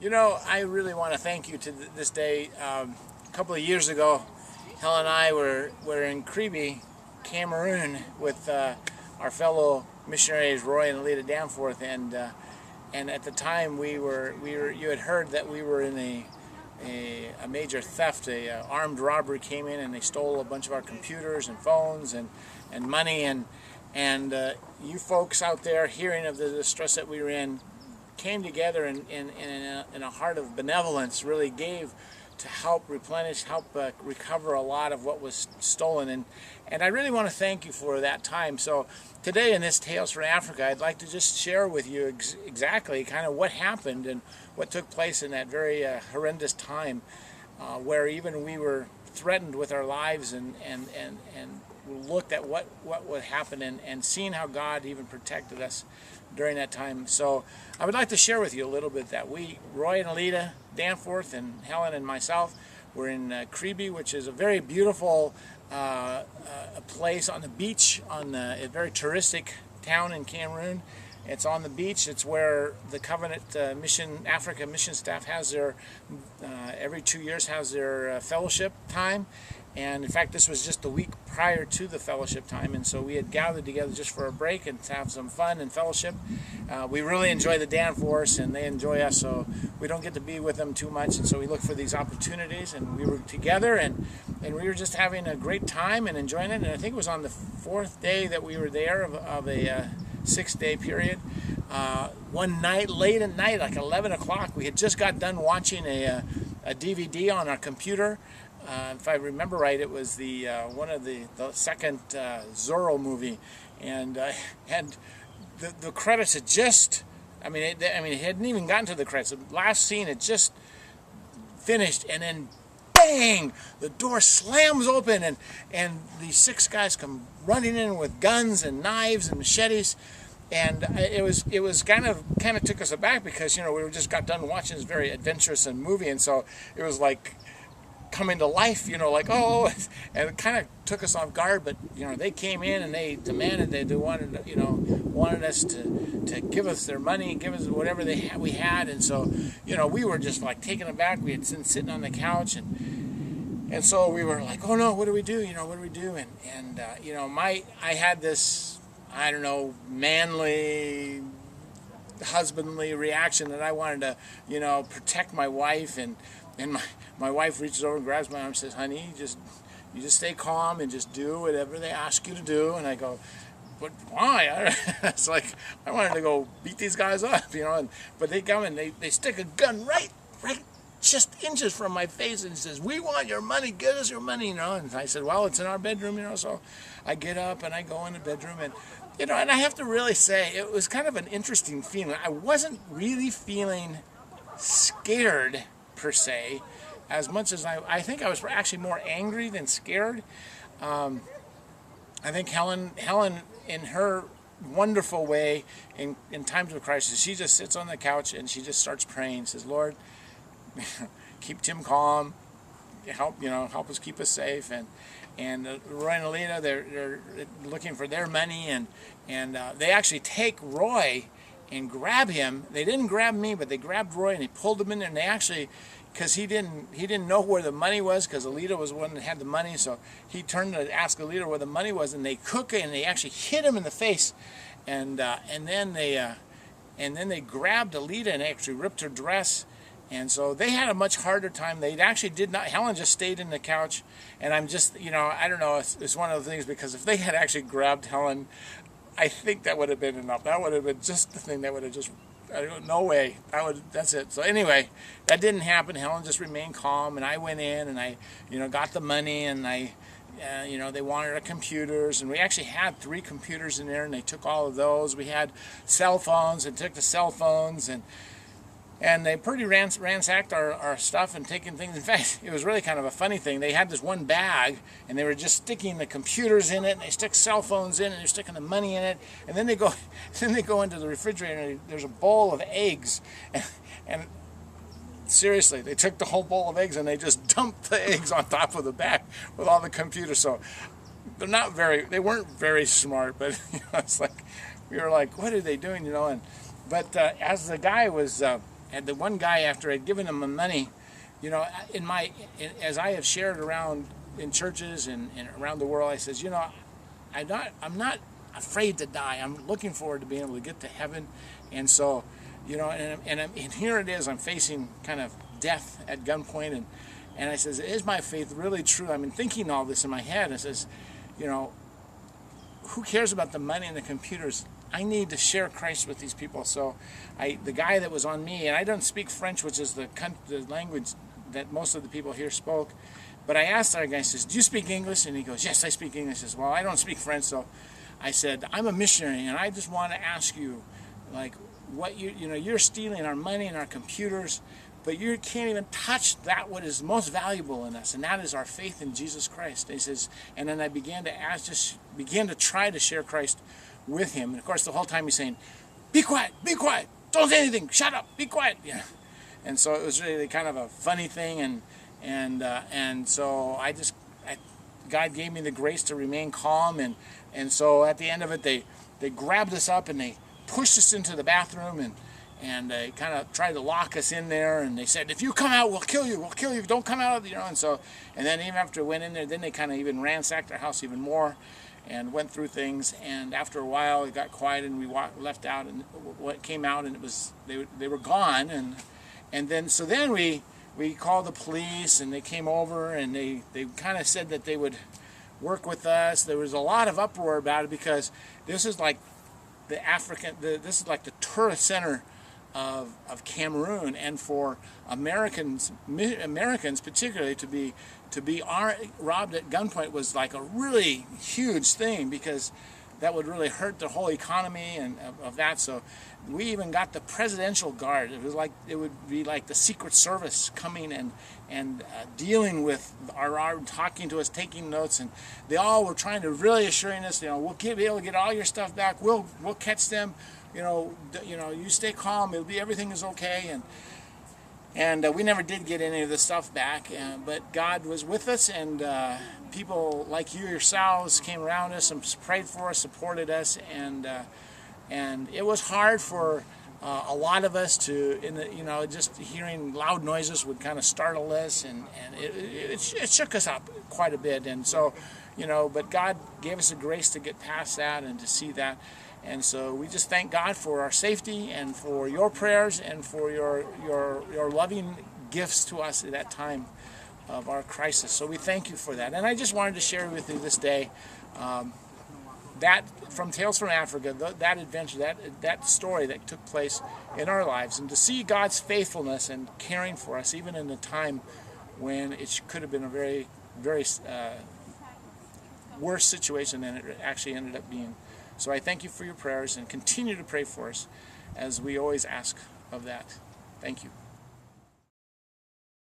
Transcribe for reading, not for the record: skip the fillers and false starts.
You know, I really want to thank you to this day. A couple of years ago, Helen and I were in Kribi, Cameroon, with our fellow missionaries Roy and Alita Danforth, and at the time you had heard that we were in a major theft. Armed robbery came in and they stole a bunch of our computers and phones and money, and you folks out there, hearing of the distress that we were in, came together in a heart of benevolence, really gave to help replenish, help recover a lot of what was stolen, and I really want to thank you for that time. So today in this Tales from Africa, I'd like to just share with you exactly kind of what happened and what took place in that very horrendous time, where even we were threatened with our lives, and looked at what would happen, and seeing how God even protected us during that time. So I would like to share with you a little bit that Roy and Alita Danforth and Helen and myself, were in Kribi, which is a very beautiful a place on the beach, on a very touristic town in Cameroon. It's on the beach. It's where the Covenant Africa mission staff has their, every 2 years has their fellowship time. And in fact, this was just the week prior to the fellowship time, and so we had gathered together just for a break and to have some fun and fellowship. We really enjoy the Danforths, and they enjoy us, so we don't get to be with them too much, and so we look for these opportunities, and we were together, and we were just having a great time and enjoying it. And I think it was on the 4th day that we were there of a 6-day period. One night, late at night, like 11 o'clock, we had just got done watching a DVD on our computer. If I remember right, it was the one of the second Zorro movie, and the credits had just, it hadn't even gotten to the credits. The last scene had just finished, and then bang, the door slams open, and these 6 guys come running in with guns and knives and machetes. And it was kind of took us aback, because we were just got done watching this very adventurous movie, and so it was like coming to life, like, oh, and it kind of took us off guard. But they came in and they demanded, they wanted us to give us their money, give us whatever we had, and so we were just like taken aback. We had been sitting on the couch, and so we were like, oh no, what do we do? What do we do? And I had this, I don't know, manly, husbandly reaction that I wanted to protect my wife, and my wife reaches over and grabs my arm and says, honey, you just stay calm and just do whatever they ask you to do. And I go, but why? It's like, I wanted to go beat these guys up, but they come and they stick a gun right just inches from my face, and says, we want your money, give us your money, And I said, well, it's in our bedroom, so I get up and I go in the bedroom, and and I have to really say, it was kind of an interesting feeling. I wasn't really feeling scared per se, as much as I think I was actually more angry than scared. I think Helen in her wonderful way, in times of crisis, she just sits on the couch and she just starts praying, says, Lord, keep Tim calm, help us, keep us safe. And Roy and Alita, they're looking for their money, and they actually take Roy and grab him. They didn't grab me, but they grabbed Roy and they pulled him in there, and they actually, because he didn't know where the money was, because Alita was the one that had the money, so he turned to ask Alita where the money was, and they actually hit him in the face, and then they grabbed Alita and actually ripped her dress. And so they had a much harder time. They actually did not. Helen just stayed in the couch, and I'm just, I don't know. It's one of the things, because if they had actually grabbed Helen, I think that would have been enough. That would have been just the thing that would have just, no way. That's it. So anyway, that didn't happen. Helen just remained calm, and I went in and I, got the money, and they wanted our computers, and we actually had 3 computers in there, and they took all of those. We had cell phones, and took the cell phones, and they pretty ransacked our stuff and taking things. In fact, it was really kind of a funny thing. They had this one bag, and they were just sticking the computers in it, and they stick cell phones in it, and they're sticking the money in it, and then they go into the refrigerator, and there's a bowl of eggs, and seriously, they took the whole bowl of eggs and they just dumped the eggs on top of the bag with all the computers. So they weren't very smart, but it's like, we were like, what are they doing, But as the guy was the one guy, after I'd given him my money, you know, as I have shared around in churches and around the world, I says, you know, I'm not afraid to die. I'm looking forward to being able to get to heaven. And so, you know, and here it is, I'm facing kind of death at gunpoint, and I says, is my faith really true? I've been thinking all this in my head. I says, you know, who cares about the money and the computers? I need to share Christ with these people. So the guy that was on me, and I don't speak French, which is the language that most of the people here spoke, but I asked our guy, I says, do you speak English? And he goes, yes, I speak English. I says, well, I don't speak French. So I said, I'm a missionary, and I just want to ask you, like, what you know, you're stealing our money and our computers, but you can't even touch that what is most valuable in us, and that is our faith in Jesus Christ. And he says, and then I began to try to share Christ with him. And of course, the whole time he's saying, be quiet, don't say anything, shut up, be quiet. Yeah. And so it was really kind of a funny thing, and so God gave me the grace to remain calm, and so at the end of it, they grabbed us up and they pushed us into the bathroom, and they kind of tried to lock us in there, and they said, if you come out, we'll kill you, don't come out, you know. And then even after we went in there, then they kind of even ransacked our house even more and went through things, and after a while it got quiet, and we left out, and what came out, and it was they were gone, and then we called the police, and they came over, and they kind of said that they would work with us. There was a lot of uproar about it, because this is like this is like the tourist center of Cameroon, and for Americans particularly to be robbed at gunpoint was like a really huge thing, because that would really hurt the whole economy and of that. So we even got the presidential guard. It would be like the Secret Service coming and dealing with our talking to us, taking notes, and they all were trying to really assuring us, you know, we'll be able to get all your stuff back. We'll catch them. You know, you stay calm. Everything is okay. And we never did get any of the stuff back, but God was with us, and people like you yourselves came around us and prayed for us, supported us, and it was hard for a lot of us to, just hearing loud noises would kind of startle us, and it shook us up quite a bit, and so, but God gave us the grace to get past that and to see that. And so we just thank God for our safety and for your prayers and for your loving gifts to us at that time of our crisis. So we thank you for that. And I just wanted to share with you this day that from Tales from Africa, that adventure, that story that took place in our lives, and to see God's faithfulness and caring for us even in a time when it could have been a very, very worse situation than it actually ended up being. So I thank you for your prayers, and continue to pray for us as we always ask of that. Thank you.